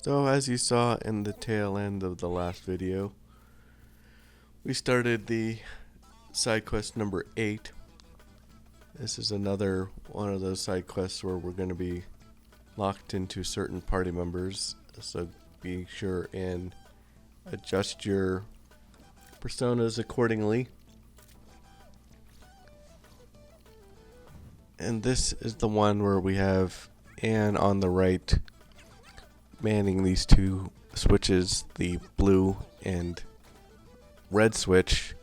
So as you saw in the tail end of the last video, we started the side quest number 8. This is another one of those side quests where we're going to be locked into certain party members, so be sure and adjust your personas accordingly. And this is the one where we have Anne on the right manning these two switches, the blue and red switch,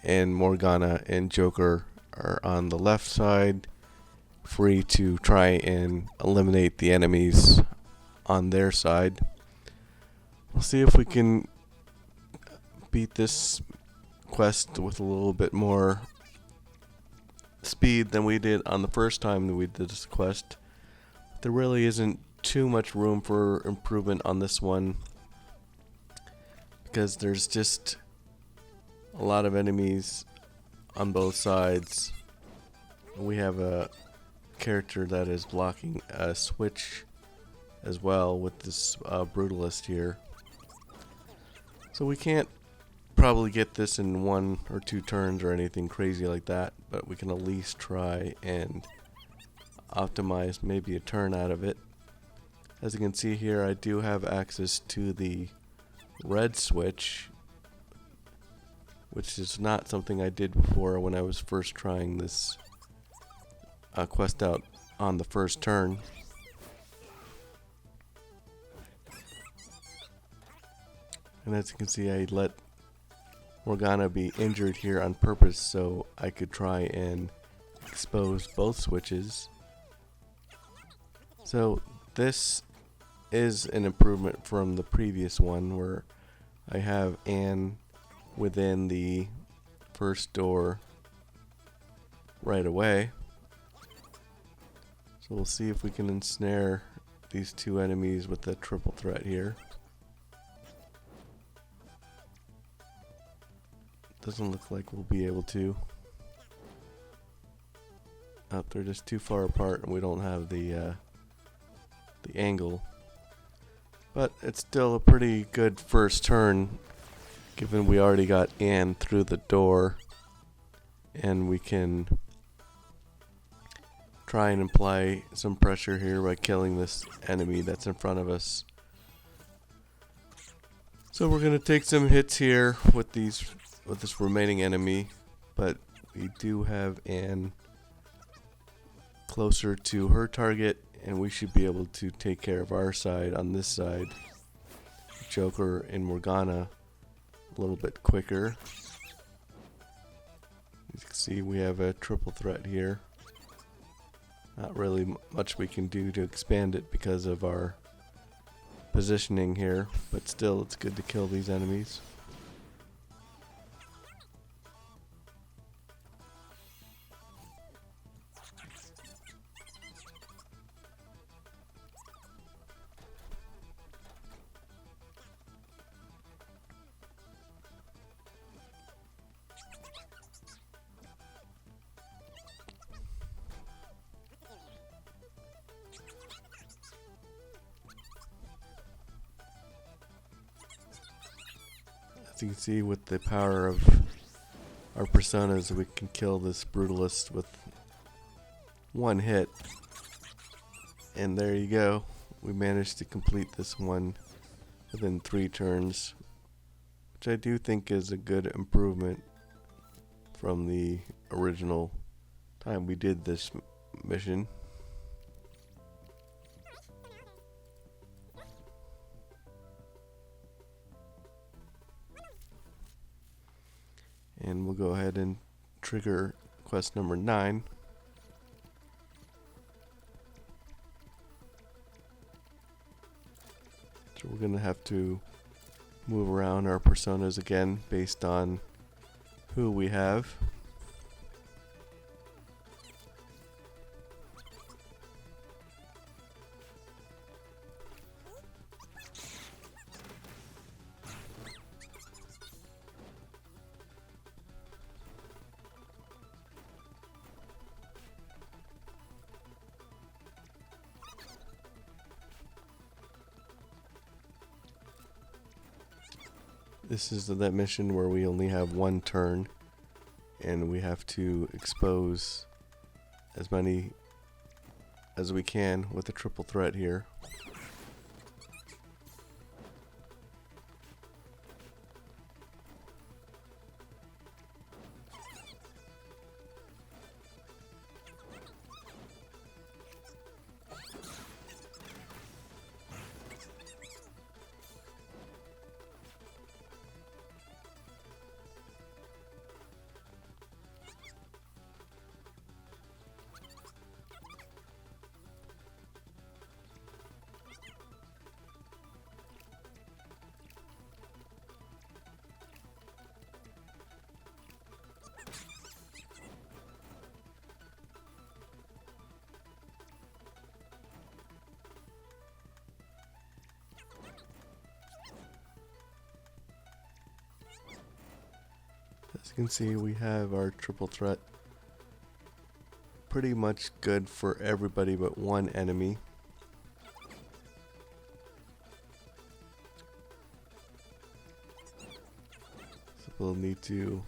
and Morgana and Joker are on the left side, free to try and eliminate the enemies on their side. We'll see if we can beat this quest with a little bit more speed than we did on the first time that we did this quest. There really isn't too much room for improvement on this one because there's just a lot of enemies on both sides. We have a character that is blocking a switch as well with this brutalist here, so we can't probably get this in 1 or 2 turns or anything crazy like that, but we can at least try and optimize maybe a turn out of it. As you can see here, I do have access to the red switch, which is not something I did before when I was first trying this quest out on the first turn. And as you can see, I let Morgana be injured here on purpose so I could try and expose both switches. So this is an improvement from the previous one where I have Anne within the first door right away. So we'll see if we can ensnare these two enemies with the triple threat here. Doesn't look like we'll be able to. They're just too far apart and we don't have the angle. But it's still a pretty good first turn, given we already got Anne through the door, and we can try and apply some pressure here by killing this enemy that's in front of us. So we're gonna take some hits here with this remaining enemy, but we do have Anne closer to her target, and we should be able to take care of our side on this side. Joker and Morgana a little bit quicker. As you can see, we have a triple threat here. Not really much we can do to expand it because of our positioning here, but still it's good to kill these enemies. As you can see, with the power of our personas, we can kill this brutalist with one hit. And there you go. We managed to complete this one within 3 turns, which I do think is a good improvement from the original time we did this mission. And we'll go ahead and trigger quest number 9. So we're going to have to move around our personas again based on who we have. This is that mission where we only have one turn and we have to expose as many as we can with a triple threat here. As you can see, we have our triple threat pretty much good for everybody but one enemy. So we'll need to,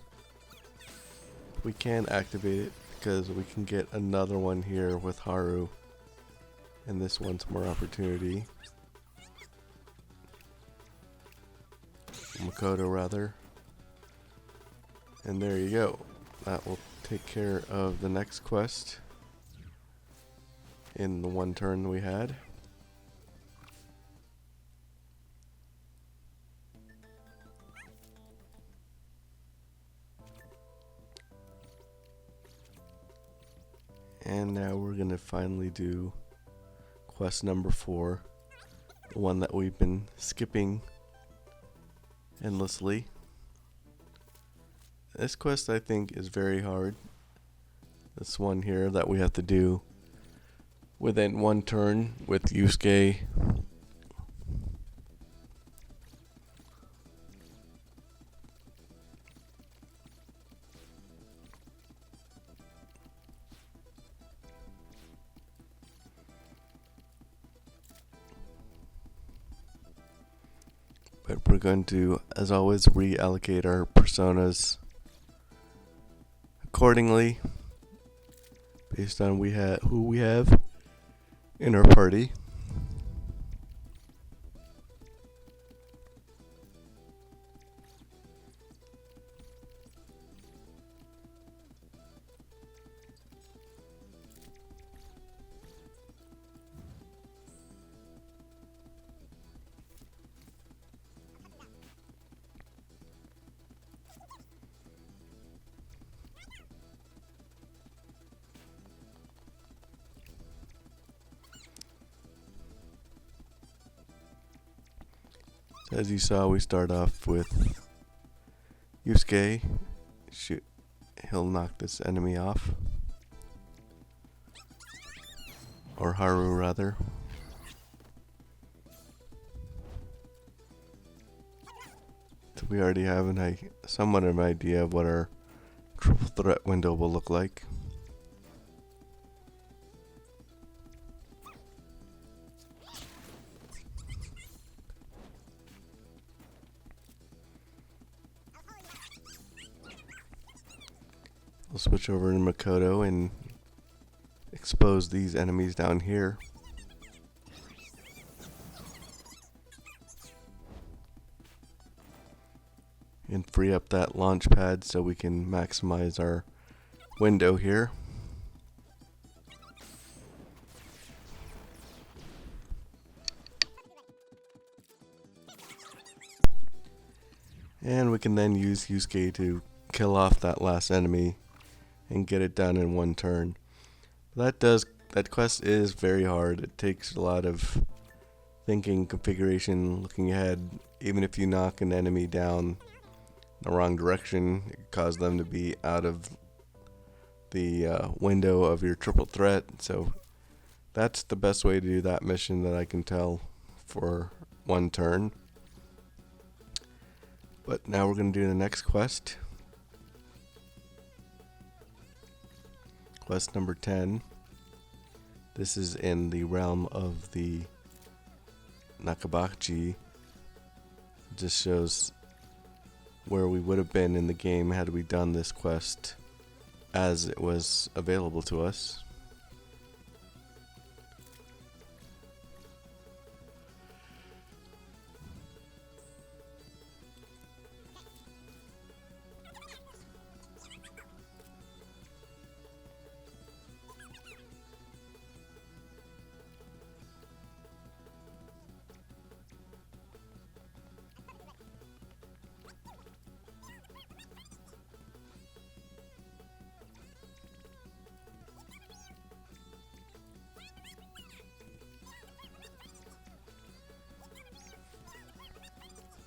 we can activate it because we can get another one here with Haru, and this one's more opportunity. Makoto rather. And there you go. That will take care of the next quest in the one turn we had. And now we're gonna finally do quest number 4, the one that we've been skipping endlessly. This quest I think is very hard. This one here that we have to do within one turn with Yusuke. But we're going to, as always, reallocate our personas accordingly based on who we have in our party. As you saw, we start off with Yusuke. Shoot, he'll knock this enemy off. Or Haru, rather. So we already have somewhat of an idea of what our triple threat window will look like. We'll switch over to Makoto and expose these enemies down here. And free up that launch pad so we can maximize our window here. And we can then use Yusuke to kill off that last enemy and get it done in one turn. That quest is very hard. It takes a lot of thinking, configuration, looking ahead. Even if you knock an enemy down the wrong direction, it can cause them to be out of the window of your triple threat. So that's the best way to do that mission that I can tell for one turn. But now we're going to do the next quest. Quest number 10. This is in the realm of the Nakabachi. Just shows where we would have been in the game had we done this quest as it was available to us.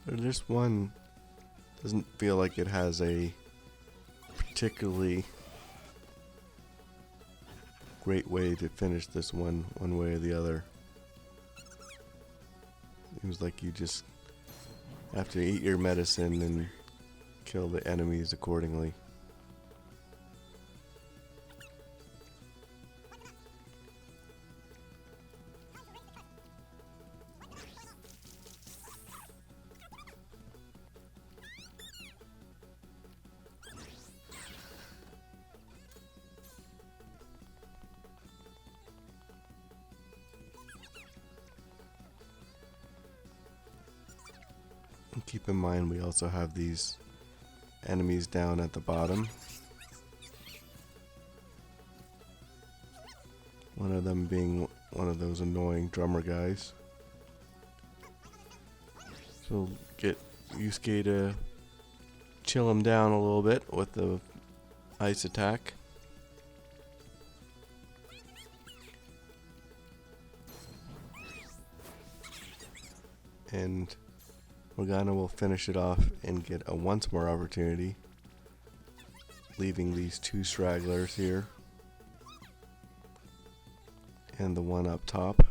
This one doesn't feel like it has a particularly great way to finish this one way or the other. Seems like you just have to eat your medicine and kill the enemies accordingly. And keep in mind we also have these enemies down at the bottom. One of them being one of those annoying drummer guys. So get Yusuke to chill him down a little bit with the ice attack. And Morgana will finish it off and get a once more opportunity, leaving these two stragglers here and the one up top.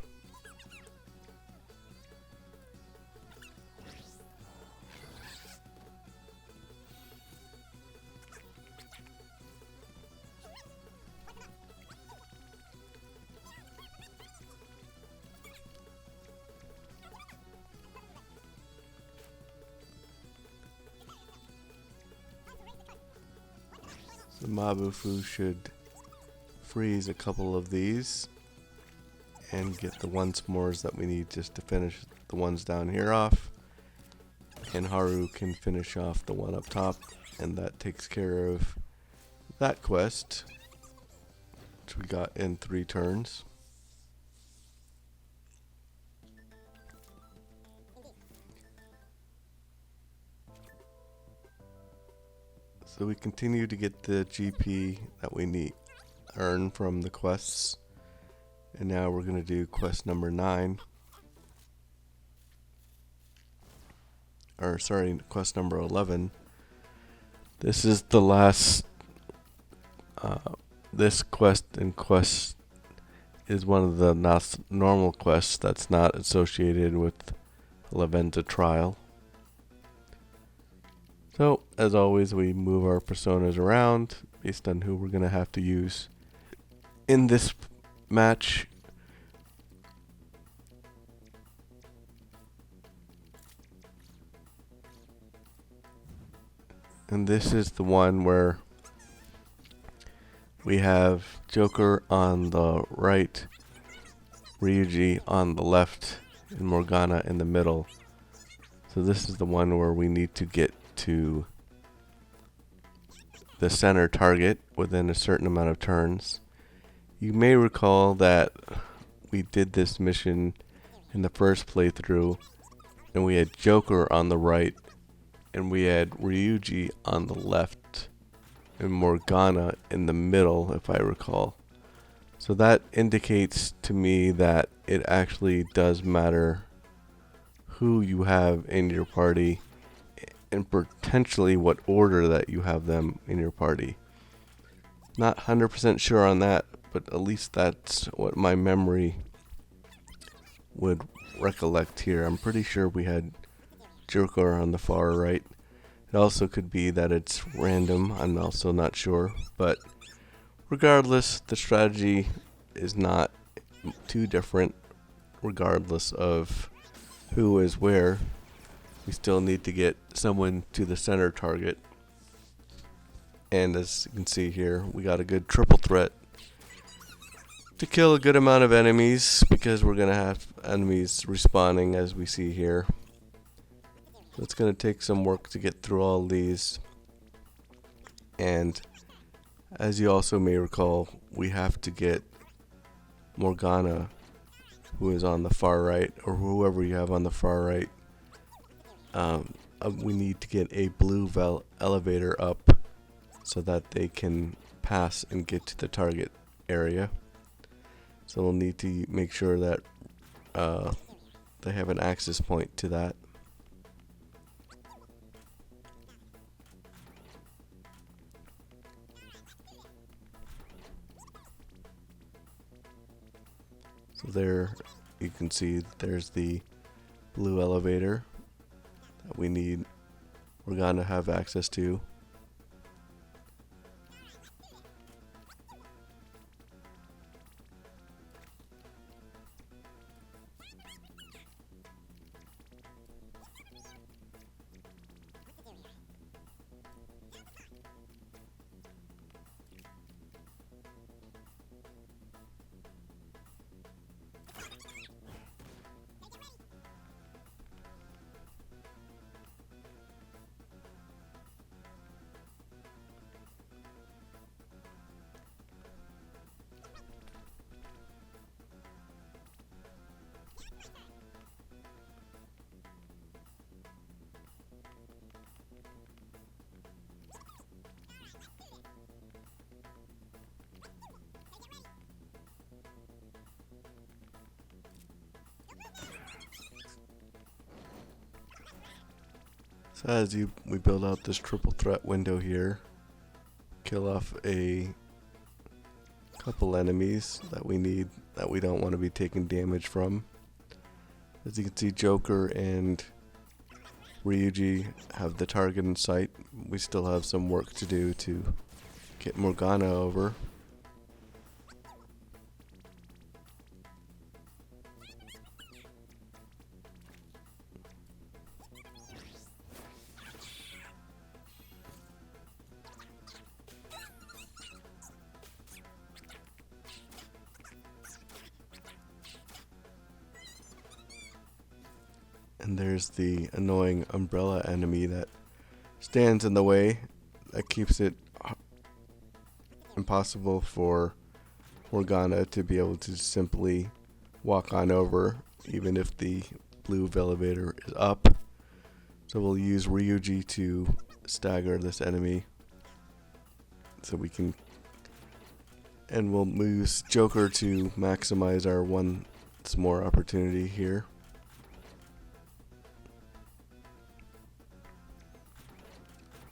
The Mabufu should freeze a couple of these and get the once mores that we need just to finish the ones down here off. And Haru can finish off the one up top, and that takes care of that quest, which we got in 3 turns. So we continue to get the GP that we earn from the quests. And now we're going to do quest number 9. Or sorry, quest number 11. This is the last, this quest is one of the normal quests that's not associated with Leventa trial. So, as always, we move our personas around based on who we're going to have to use in this match. And this is the one where we have Joker on the right, Ryuji on the left, and Morgana in the middle. So this is the one where we need to get to the center target within a certain amount of turns. You may recall that we did this mission in the first playthrough, and we had Joker on the right, and we had Ryuji on the left, and Morgana in the middle, if I recall. So that indicates to me that it actually does matter who you have in your party, and potentially what order that you have them in your party. Not 100% sure on that, but at least that's what my memory would recollect here. I'm pretty sure we had Joker on the far right. It also could be that it's random, I'm also not sure, but regardless, the strategy is not too different regardless of who is where. We still need to get someone to the center target. And as you can see here, we got a good triple threat to kill a good amount of enemies, because we're going to have enemies respawning as we see here. So it's going to take some work to get through all these. And as you also may recall, we have to get Morgana, who is on the far right, or whoever you have on the far right. We need to get a blue elevator up so that they can pass and get to the target area. So we'll need to make sure that they have an access point to that. So there you can see there's the blue elevator that we're going to have access to. So as we build out this triple threat window here, kill off a couple enemies that we don't want to be taking damage from. As you can see, Joker and Ryuji have the target in sight. We still have some work to do to get Morgana over. And there's the annoying umbrella enemy that stands in the way, that keeps it impossible for Morgana to be able to simply walk on over, even if the blue elevator is up. So we'll use Ryuji to stagger this enemy, so we can, and we'll use Joker to maximize our once more opportunity here.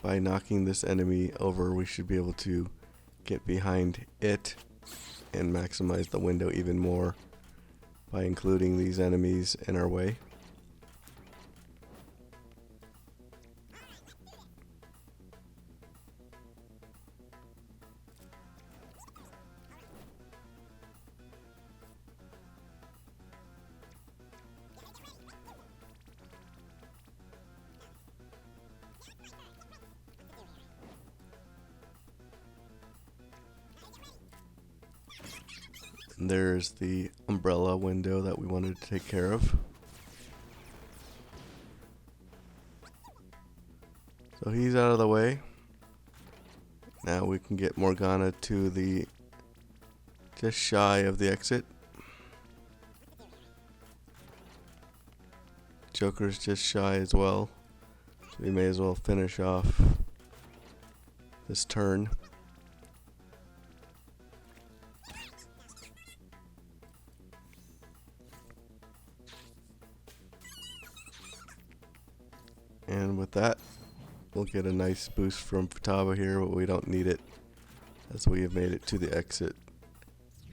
By knocking this enemy over, we should be able to get behind it and maximize the window even more by including these enemies in our way. And there's the umbrella window that we wanted to take care of. So he's out of the way. Now we can get Morgana to the just shy of the exit. Joker's just shy as well, so we may as well finish off this turn. And with that, we'll get a nice boost from Futaba here, but we don't need it, as we have made it to the exit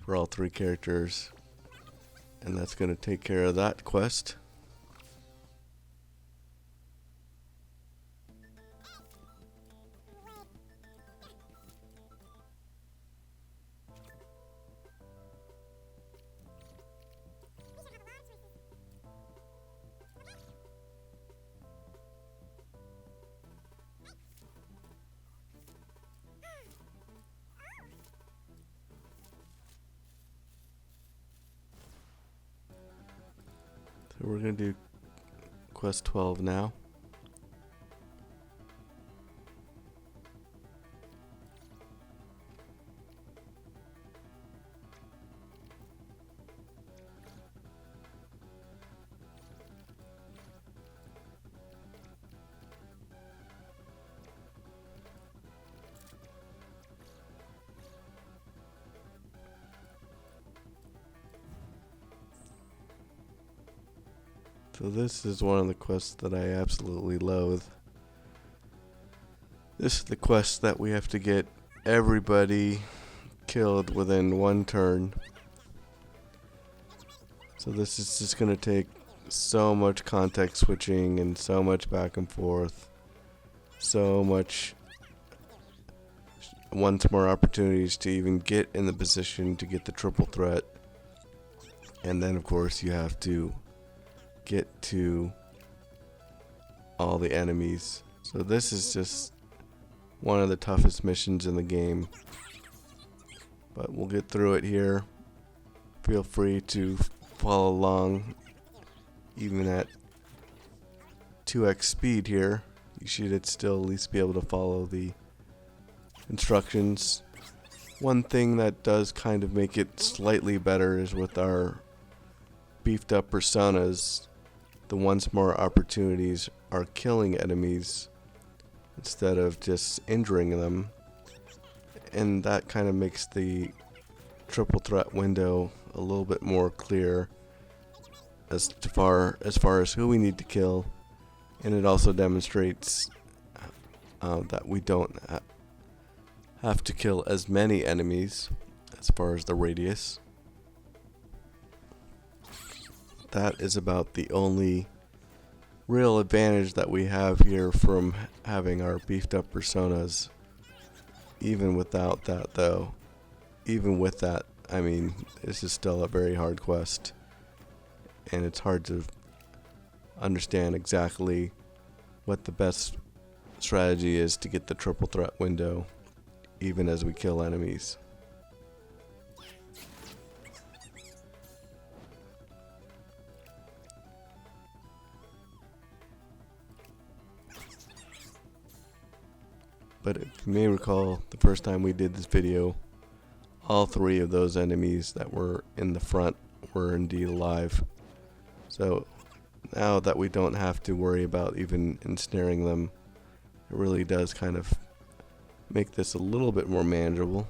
for all three characters. And that's going to take care of that quest. So we're going to do quest 12 now. So this is one of the quests that I absolutely loathe. This is the quest that we have to get everybody killed within one turn. So this is just going to take so much context switching and so much back and forth. So much once more opportunities to even get in the position to get the triple threat. And then of course you have to get to all the enemies. So this is just one of the toughest missions in the game, but we'll get through it here. Feel free to follow along even at 2x speed here. You should still at least be able to follow the instructions. One thing that does kind of make it slightly better is with our beefed up personas, the once more opportunities are killing enemies instead of just injuring them, and that kind of makes the triple threat window a little bit more clear as far as who we need to kill, and it also demonstrates that we don't have to kill as many enemies as far as the radius. That is about the only real advantage that we have here from having our beefed up personas. Even without that though, even with that, I mean, this is still a very hard quest, and it's hard to understand exactly what the best strategy is to get the triple threat window even as we kill enemies. But if you may recall, the first time we did this video, all three of those enemies that were in the front were indeed alive. So now that we don't have to worry about even ensnaring them, it really does kind of make this a little bit more manageable.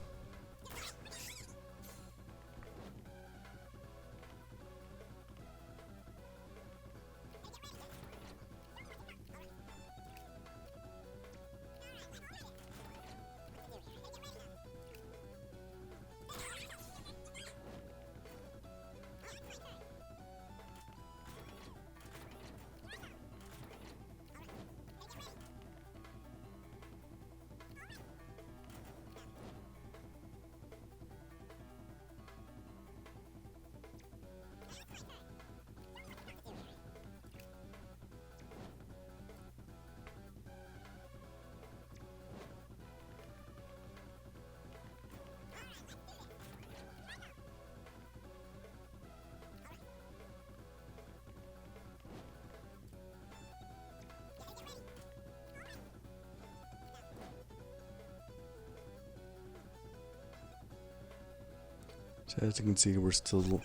So as you can see, we're still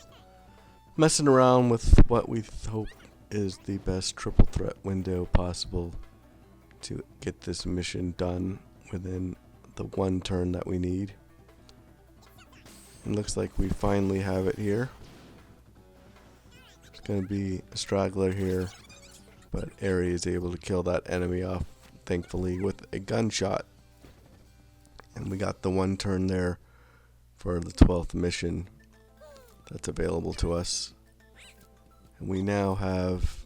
messing around with what we hope is the best triple threat window possible to get this mission done within the one turn that we need. It looks like we finally have it here. It's going to be a straggler here, but Ari is able to kill that enemy off, thankfully, with a gunshot. And we got the one turn there for the 12th mission that's available to us. And we now have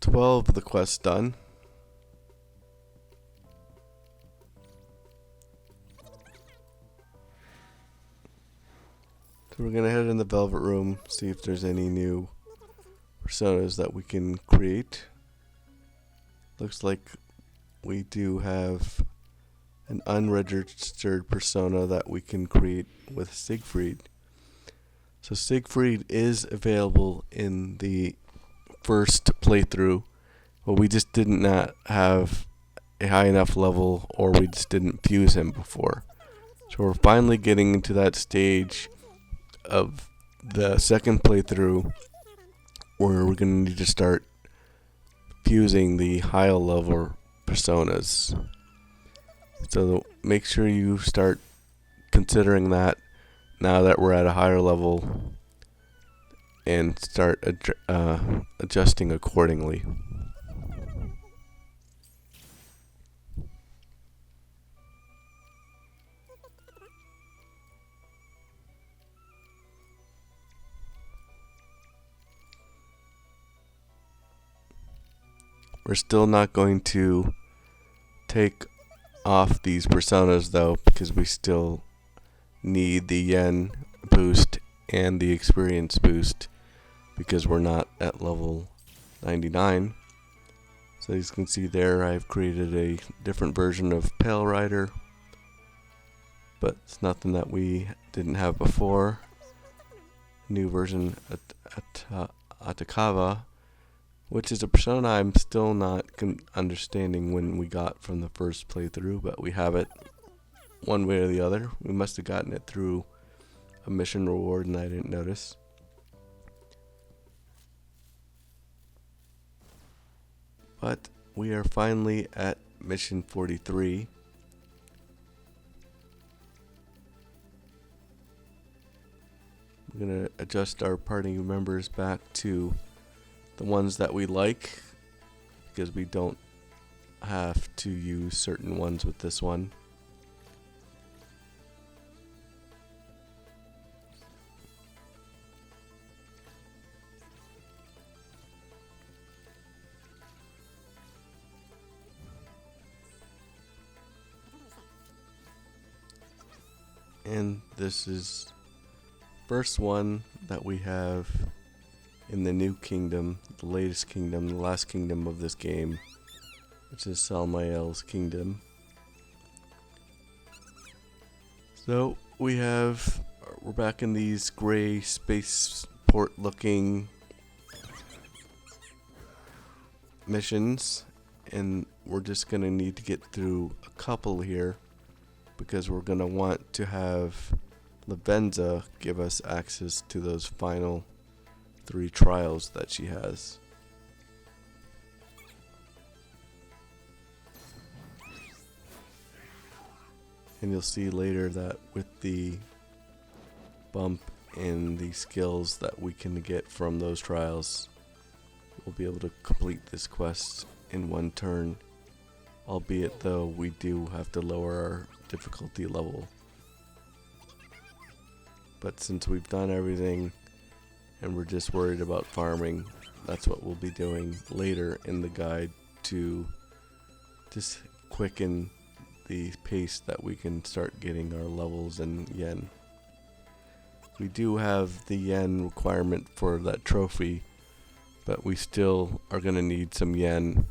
12 of the quests done. So we're gonna head in the Velvet Room, see if there's any new personas that we can create. Looks like we do have an unregistered persona that we can create with Siegfried. So Siegfried is available in the first playthrough, but we just did not have a high enough level, or we just didn't fuse him before. So we're finally getting into that stage of the second playthrough where we're going to need to start fusing the higher level personas. So make sure you start considering that now that we're at a higher level, and start adjusting accordingly. We're still not going to take off these personas though, because we still need the yen boost and the experience boost, because we're not at level 99. So as you can see there, I've created a different version of Pale Rider, but it's nothing that we didn't have before. New version Tactica, which is a persona I'm still not understanding when we got from the first playthrough, but we have it one way or the other. We must have gotten it through a mission reward and I didn't notice. But we are finally at mission 43. We're going to adjust our party members back to the ones that we like, because we don't have to use certain ones with this one. And this is first one that we have in the new kingdom, the latest kingdom, the last kingdom of this game, which is Salmael's kingdom. So we're back in these gray spaceport looking missions, and we're just gonna need to get through a couple here, because we're gonna want to have Lavenza give us access to those final 3 trials that she has. And you'll see later that with the bump in the skills that we can get from those trials, we'll be able to complete this quest in one turn, albeit though we do have to lower our difficulty level. But since we've done everything and we're just worried about farming, that's what we'll be doing later in the guide to just quicken the pace that we can start getting our levels in yen. We do have the yen requirement for that trophy, but we still are going to need some yen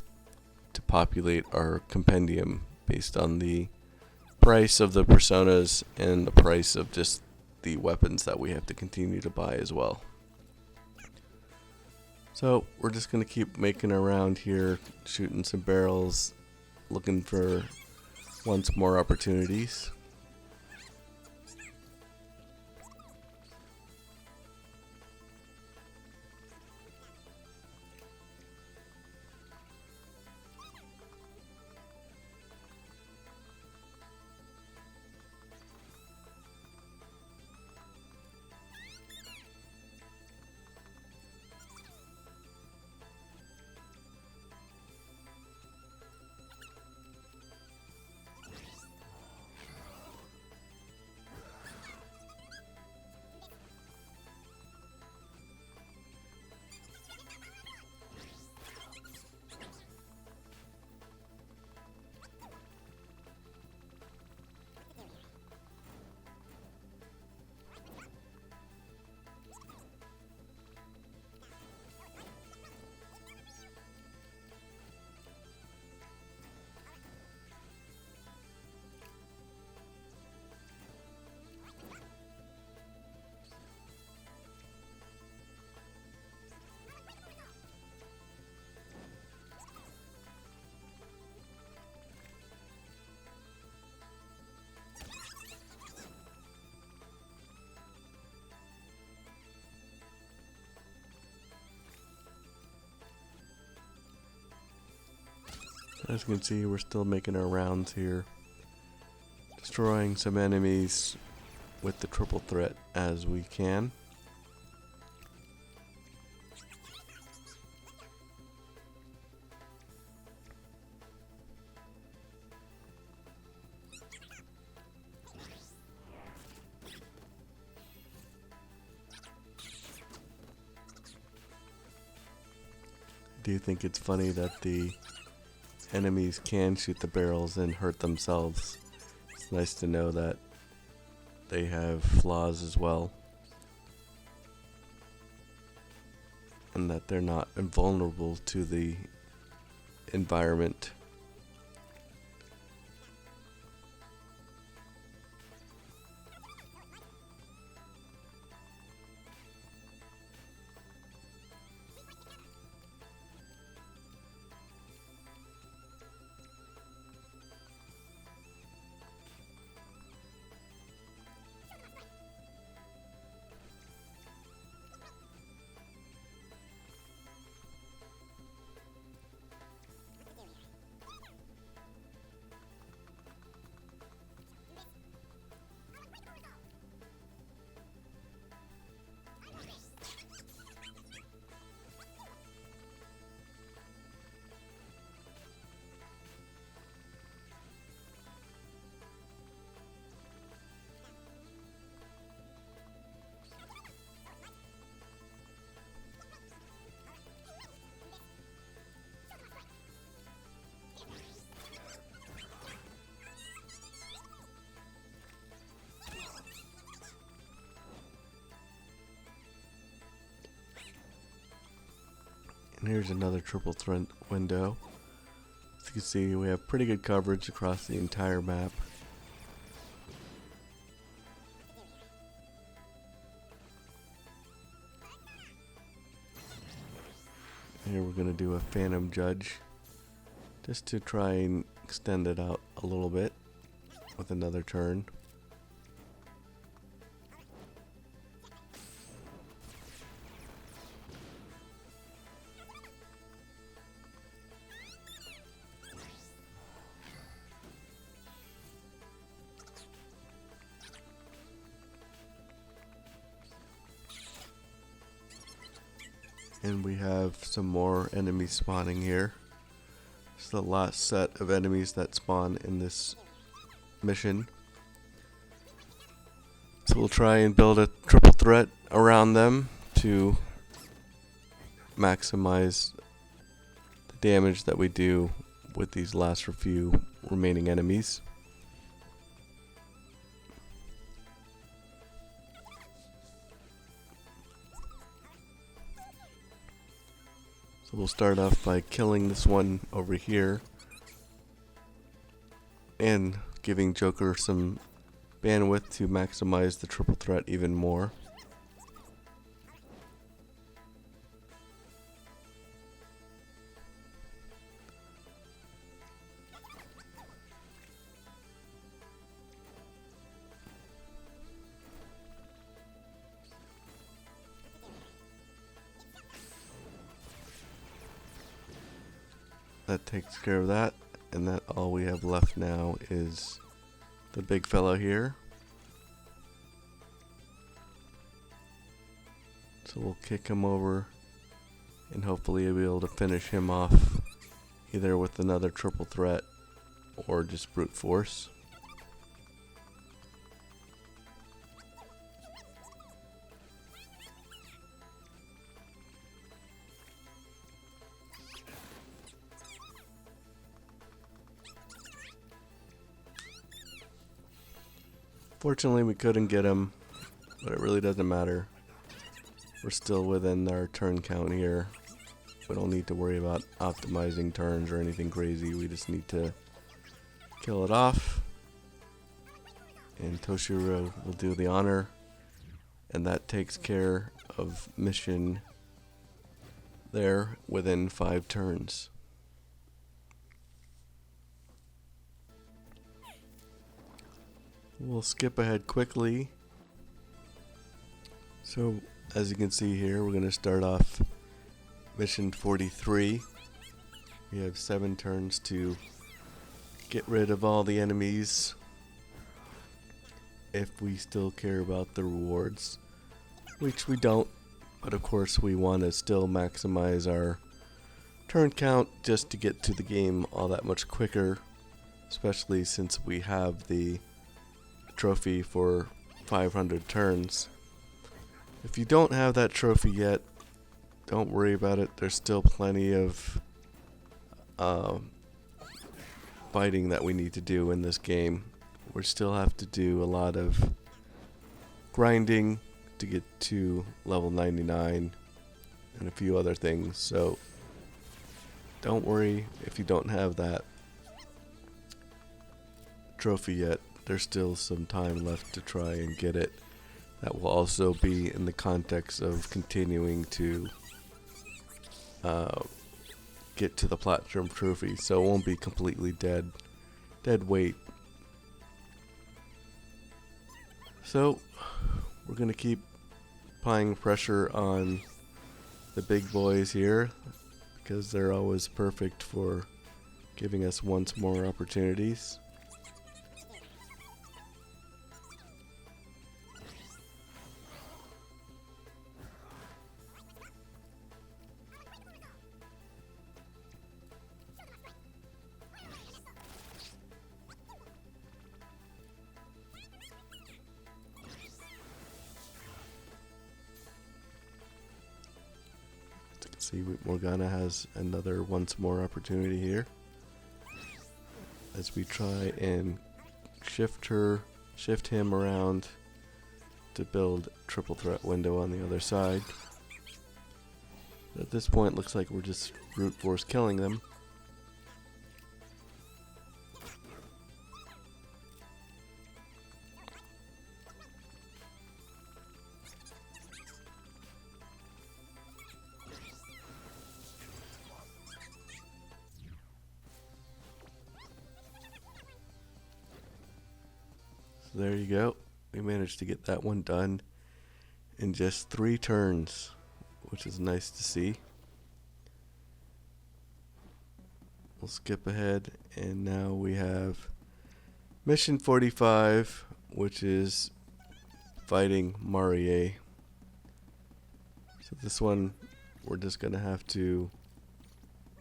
to populate our compendium based on the price of the personas and the price of just the weapons that we have to continue to buy as well. So we're just going to keep making around here, shooting some barrels, looking for once more opportunities. As you can see, we're still making our rounds here, destroying some enemies with the triple threat as we can. Do you think it's funny that the enemies can shoot the barrels and hurt themselves? It's nice to know that they have flaws as well, and that they're not invulnerable to the environment. And here's another triple threat window. As you can see, we have pretty good coverage across the entire map. Here we're going to do a Phantom Judge, just to try and extend it out a little bit with another turn. And we have some more enemies spawning here. This is the last set of enemies that spawn in this mission. So we'll try and build a triple threat around them to maximize the damage that we do with these last few remaining enemies. So we'll start off by killing this one over here and giving Joker some bandwidth to maximize the triple threat even more. That takes care of that, and that all we have left now is the big fellow here. So we'll kick him over and hopefully be able to finish him off either with another triple threat or just brute force. Fortunately, we couldn't get him, but it really doesn't matter. We're still within our turn count here. We don't need to worry about optimizing turns or anything crazy. We just need to kill it off. And Toshiro will do the honor. And that takes care of mission there within 5 turns. We'll skip ahead quickly. So, as you can see here, we're going to start off mission 43. We have 7 turns to get rid of all the enemies if we still care about the rewards, which we don't, but of course we want to still maximize our turn count just to get to the game all that much quicker, especially since we have the trophy for 500 turns. If you don't have that trophy yet, don't worry about it. There's still plenty of fighting that we need to do in this game. We still have to do a lot of grinding to get to level 99 and a few other things, so don't worry if you don't have that trophy yet. There's still some time left to try and get it. That will also be in the context of continuing to get to the platinum trophy, so it won't be completely dead weight. So we're gonna keep applying pressure on the big boys here because they're always perfect for giving us once more opportunities. See, Morgana has another once more opportunity here as we try and shift him around to build triple threat window on the other side. At this point, looks like we're just brute force killing them. So there you go. We managed to get that one done in just 3 turns, which is nice to see. We'll skip ahead, and now we have mission 45, which is fighting Marie. So this one, we're just gonna have to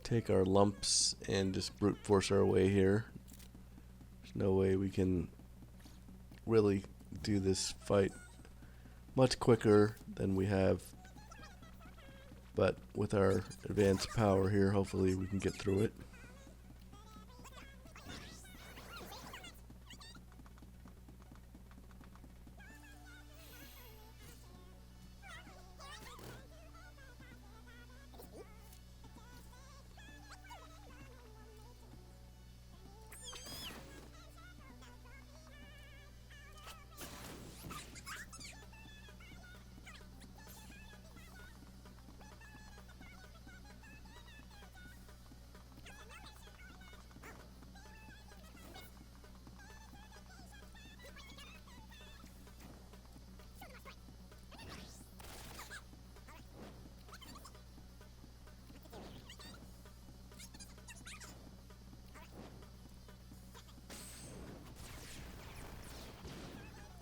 take our lumps and just brute force our way here. There's no way we can really do this fight much quicker than we have, but with our advanced power here, hopefully we can get through it.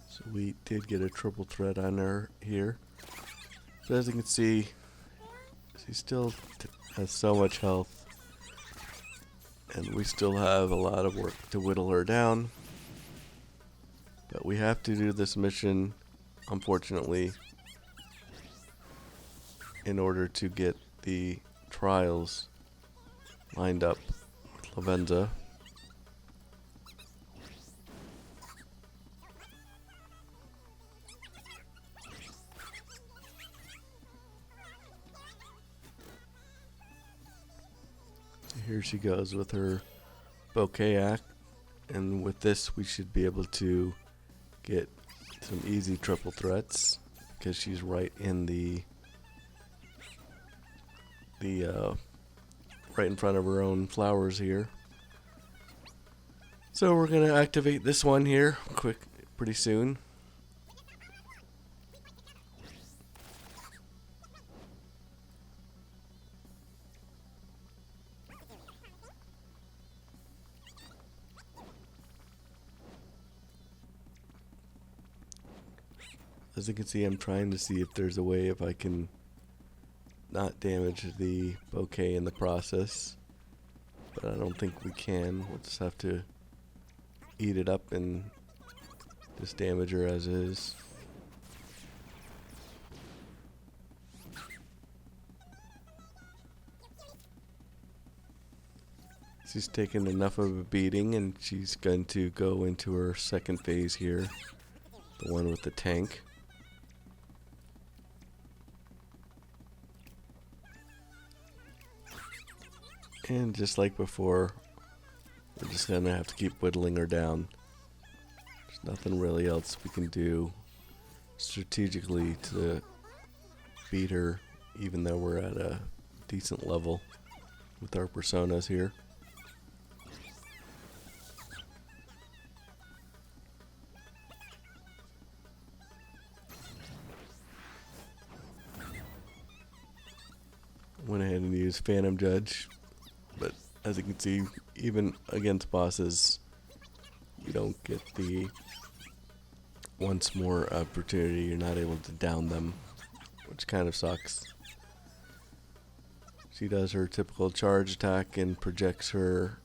So we did get a triple threat on her here. So as you can see, she still has so much health, and we still have a lot of work to whittle her down. But we have to do this mission, unfortunately, in order to get the trials lined up with Lavenza. Here she goes with her bouquet act, and with this we should be able to get some easy triple threats because she's right in the right in front of her own flowers here. So we're gonna activate this one here pretty soon. as you can see, I'm trying to see if there's a way if I can not damage the bouquet in the process. But I don't think we can. We'll just have to eat it up and just damage her as is. She's taken enough of a beating, and she's going to go into her second phase here, the one with the tank. And just like before, we're just gonna have to keep whittling her down. There's nothing really else we can do strategically to beat her, even though we're at a decent level with our personas here. Went ahead and used Phantom Judge, but as you can see, even against bosses, you don't get the once more opportunity. You're not able to down them, which kind of sucks. She does her typical charge attack and projects her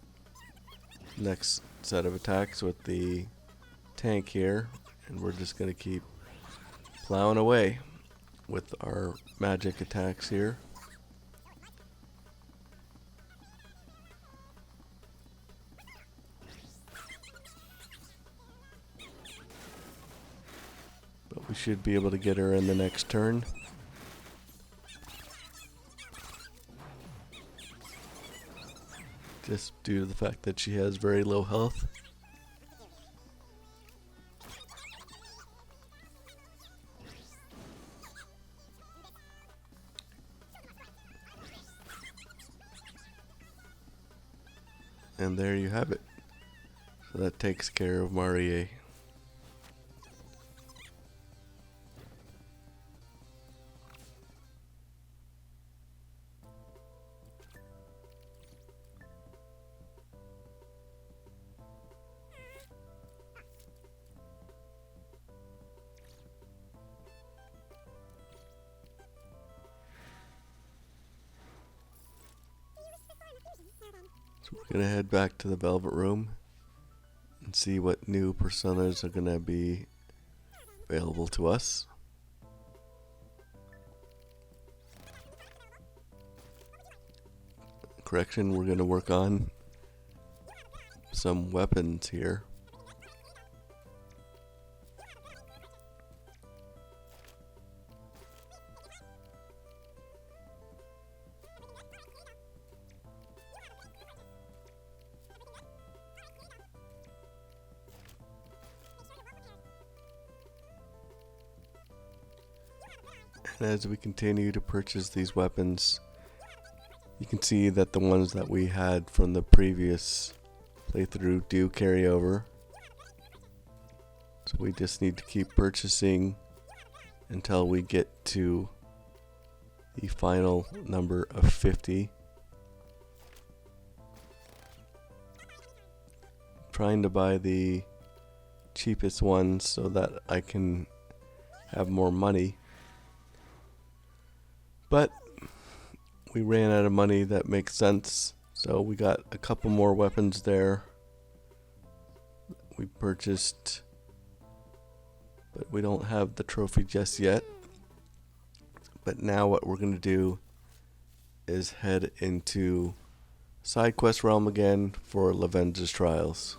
next set of attacks with the tank here, and we're just going to keep plowing away with our magic attacks here. But we should be able to get her in the next turn. Just due to the fact that she has very low health. And there you have it. So that takes care of Marie. So we're going to head back to the Velvet Room and see what new personas are going to be available to us. Correction, we're going to work on some weapons here. And as we continue to purchase these weapons, you can see that the ones that we had from the previous playthrough do carry over. So we just need to keep purchasing until we get to the final number of 50. Trying to buy the cheapest ones so that I can have more money. But we ran out of money that makes sense, so we got a couple more weapons there we purchased, but we don't have the trophy just yet. But now what we're going to do is head into side quest realm again for Lavenza's Trials.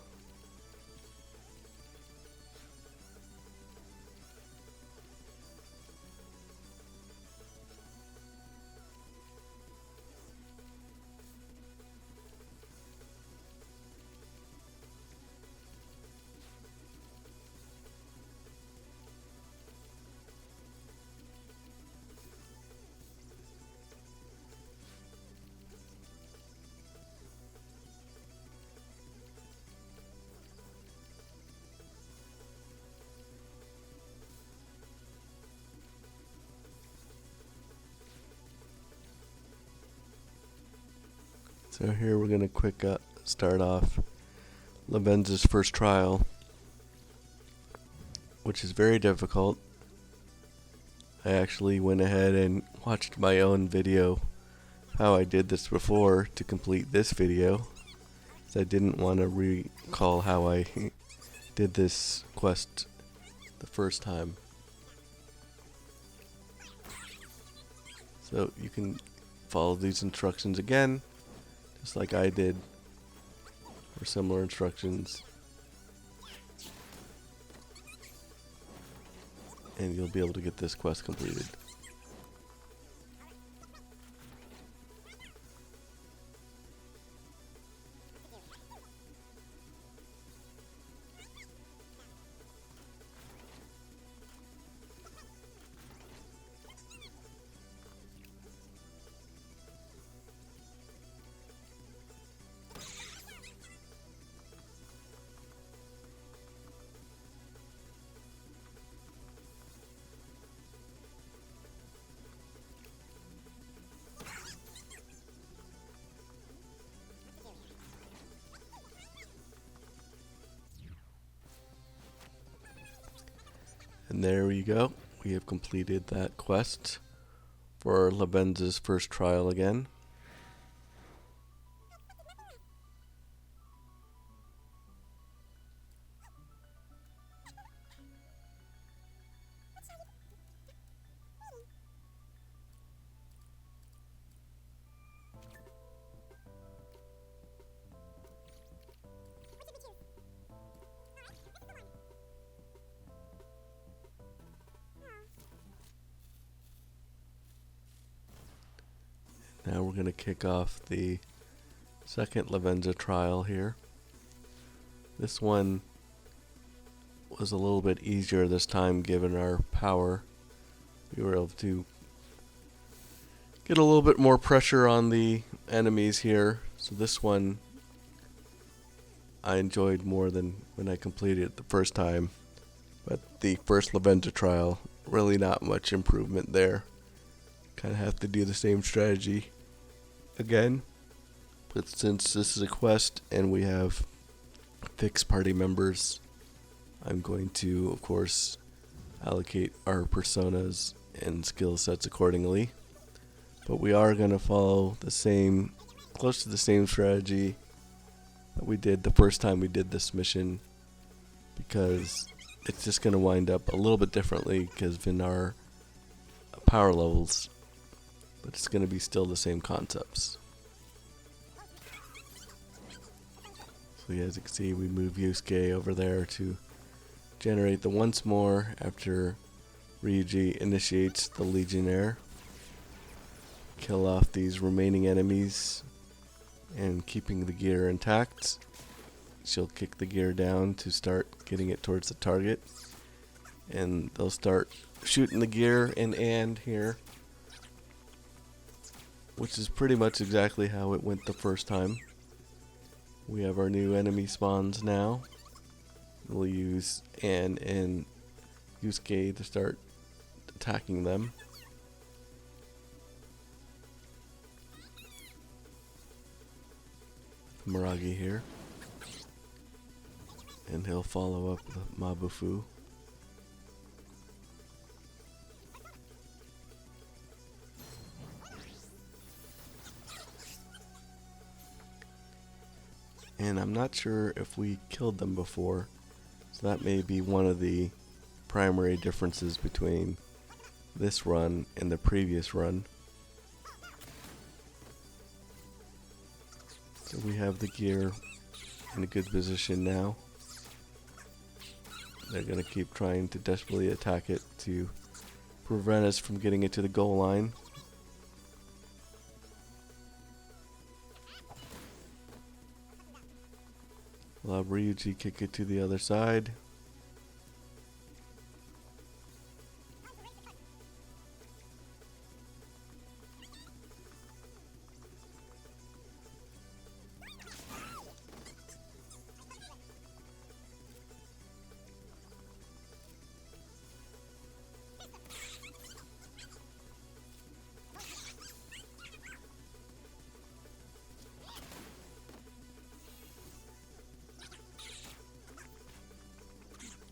So here we're going to quick start off Lavenza's first trial, which is very difficult. I actually went ahead and watched my own video how I did this before to complete this video, so I didn't want to recall how I did this quest the first time. So you can follow these instructions again, just like I did, or similar instructions, and you'll be able to get this quest completed. And there we go. We have completed that quest for Labenza's first trial again. Now we're going to kick off the second Lavenza trial here. This one was a little bit easier this time given our power. We were able to get a little bit more pressure on the enemies here. So this one I enjoyed more than when I completed it the first time. But the first Lavenza trial, really not much improvement there. Kind of have to do the same strategy again, but since this is a quest and we have fixed party members, I'm going to, of course, allocate our personas and skill sets accordingly. But we are going to follow the same, close to the same strategy that we did the first time we did this mission, because it's just going to wind up a little bit differently because of in our power levels. But it's going to be still the same concepts. So as you can see, we move Yusuke over there to generate the once more after Ryuji initiates the Legionnaire. Kill off these remaining enemies and keeping the gear intact. She'll kick the gear down to start getting it towards the target. And they'll start shooting the gear and here, which is pretty much exactly how it went the first time. We have our new enemy spawns now. We'll use Anne and Yusuke to start attacking them. Miragi here. And he'll follow up with Mabufu. And I'm not sure if we killed them before, so that may be one of the primary differences between this run and the previous run. So we have the gear in a good position now. They're going to keep trying to desperately attack it to prevent us from getting it to the goal line. We'll have Ryuji kick it to the other side.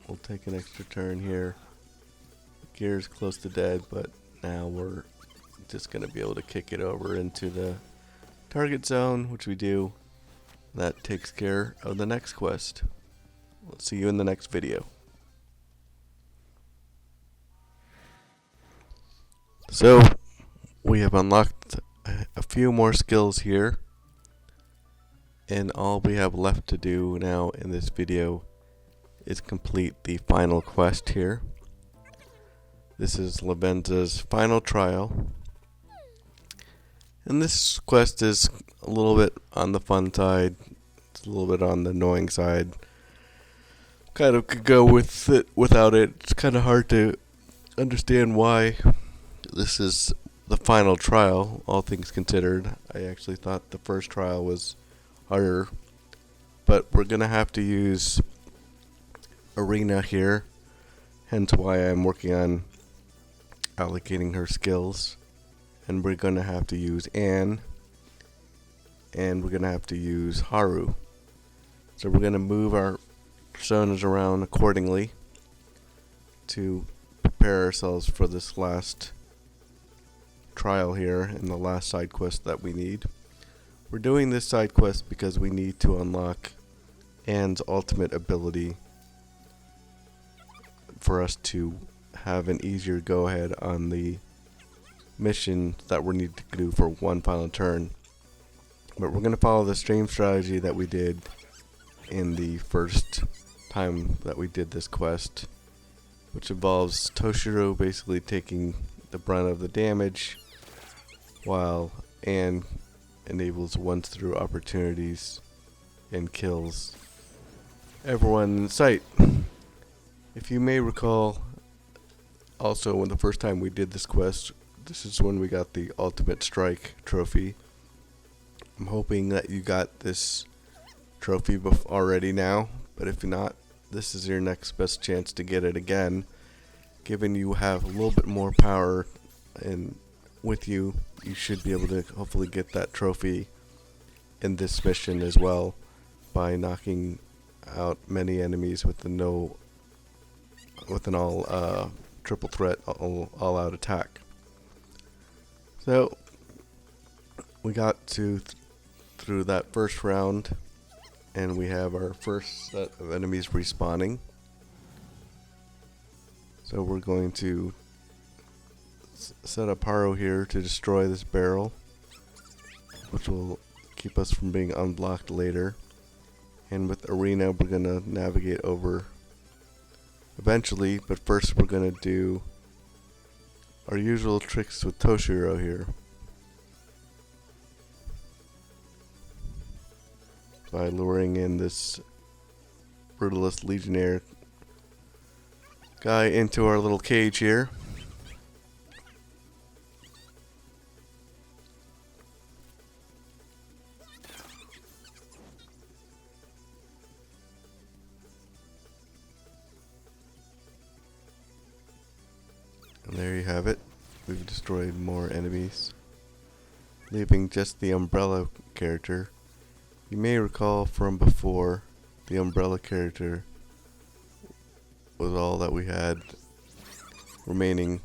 We'll take an extra turn here. gear's close to dead, but now we're just going to be able to kick it over into the target zone, which we do. That takes care of the next quest. We'll see you in the next video. So, we have unlocked a few more skills here, and all we have left to do now in this video is complete the final quest here. This is Lavenza's final trial, and this quest is a little bit on the fun side, it's a little bit on the annoying side. Kind of could go with it without it. It's kind of hard to understand why this is the final trial, all things considered. I actually thought the first trial was harder, but we're gonna have to use Arena here, hence why I'm working on allocating her skills. And we're gonna have to use Anne, and we're gonna have to use Haru. So we're gonna move our personas around accordingly to prepare ourselves for this last trial here and the last side quest that we need. We're doing this side quest because we need to unlock Anne's ultimate ability for us to have an easier go ahead on the mission that we need to do for one final turn. But we're going to follow the same strategy that we did in the first time that we did this quest, which involves Toshiro basically taking the brunt of the damage, while Anne enables once through opportunities and kills everyone in sight. If you may recall, also when the first time we did this quest, this is when we got the Ultimate Strike trophy. I'm hoping that you got this trophy already now, but if not, this is your next best chance to get it again. Given you have a little bit more power and with you, you should be able to hopefully get that trophy in this mission as well by knocking out many enemies with an all triple threat all out attack. So we got through that first round, and we have our first set of enemies respawning. So we're going to set up Haru here to destroy this barrel, which will keep us from being unblocked later. And with Arena, we're going to navigate over eventually, but first we're going to do our usual tricks with Toshiro here. By luring in this Brutalist Legionnaire guy into our little cage here. And there you have it. We've destroyed more enemies, leaving just the Umbrella character. You may recall from before, the Umbrella character was all that we had remaining,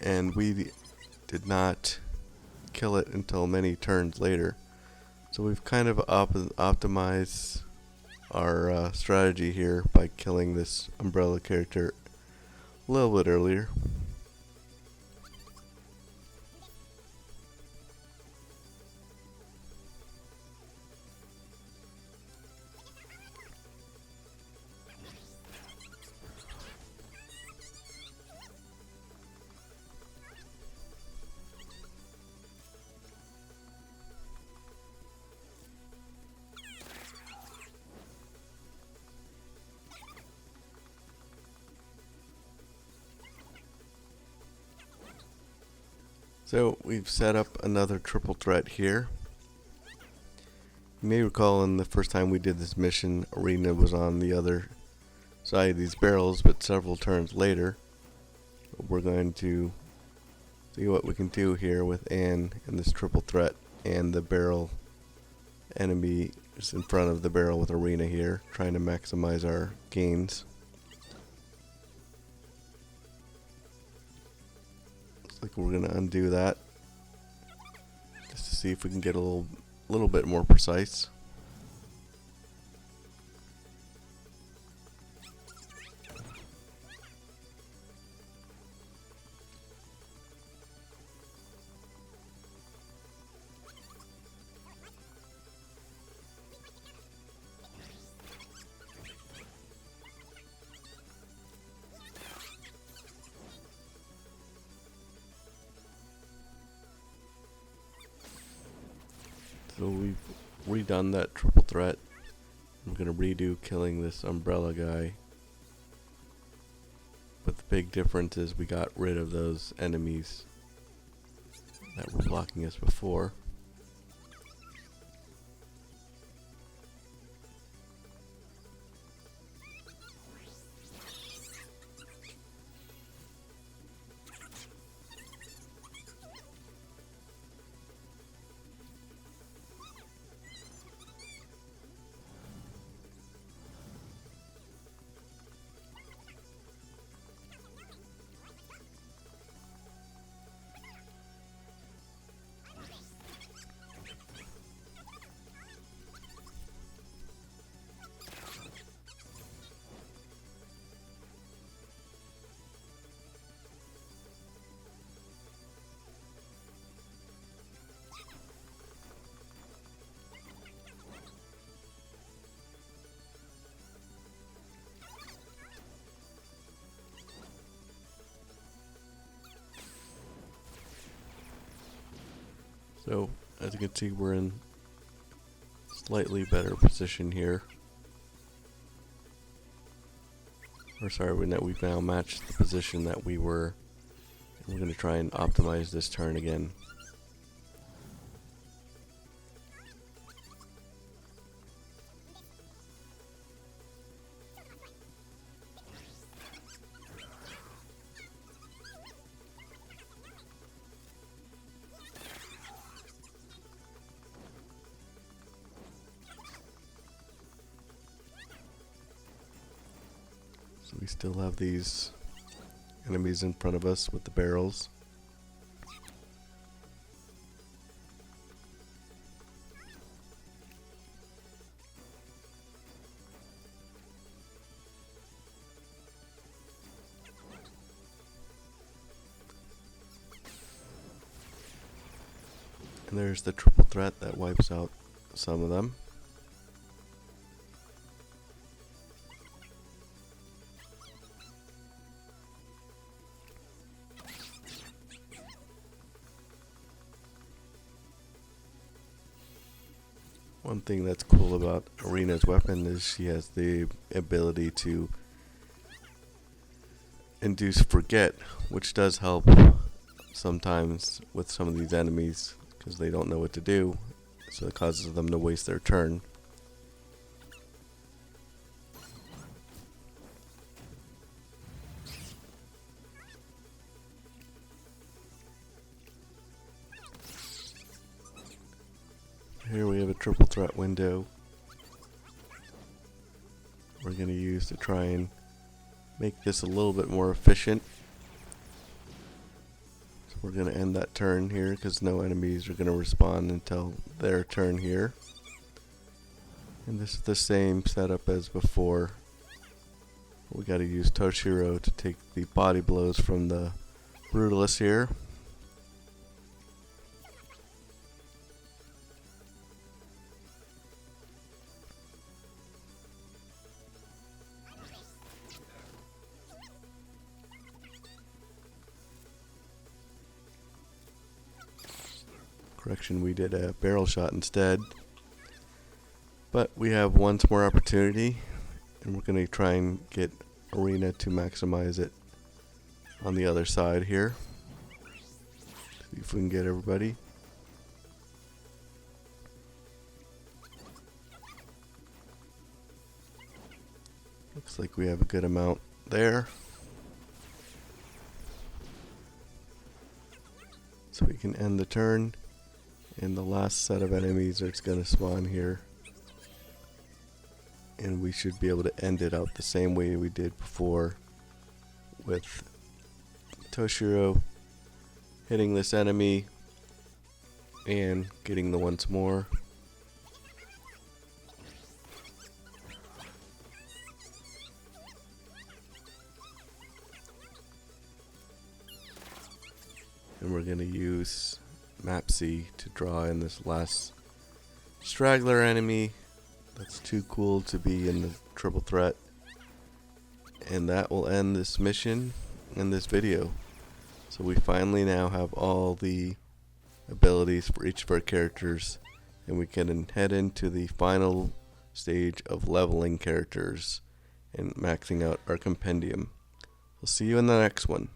and we did not kill it until many turns later. So we've kind of optimized our strategy here by killing this Umbrella character a little bit earlier. So we've set up another triple threat here. You may recall in the first time we did this mission, Arena was on the other side of these barrels, but several turns later, we're going to see what we can do here with Anne and this triple threat and the barrel enemy is in front of the barrel with Arena here, trying to maximize our gains. Looks like we're gonna undo that just to see if we can get a little bit more precise. So we've redone that triple threat. I'm gonna redo killing this umbrella guy. But the big difference is we got rid of those enemies that were blocking us before. So, as you can see, we're in slightly better position here. Or sorry, we've now matched the position that we were. We're going to try and optimize this turn again. So we still have these enemies in front of us with the barrels. And there's the triple threat that wipes out some of them. One thing that's cool about Arena's weapon is she has the ability to induce forget, which does help sometimes with some of these enemies because they don't know what to do, so it causes them to waste their turn. Here we have a triple threat window we're going to use to try and make this a little bit more efficient. So we're going to end that turn here because no enemies are going to respawn until their turn here. And this is the same setup as before. We got to use Toshiro to take the body blows from the Brutalist here. Correction, we did a barrel shot instead. But we have one more opportunity, and we're going to try and get Arena to maximize it on the other side here. See if we can get everybody. Looks like we have a good amount there. So we can end the turn. And the last set of enemies are going to spawn here. And we should be able to end it out the same way we did before with Toshiro hitting this enemy and getting the once more. And we're going to use Map C to draw in this last straggler enemy that's too cool to be in the triple threat. And that will end this mission and this video. So we finally now have all the abilities for each of our characters, and we can head into the final stage of leveling characters and maxing out our compendium. We'll see you in the next one.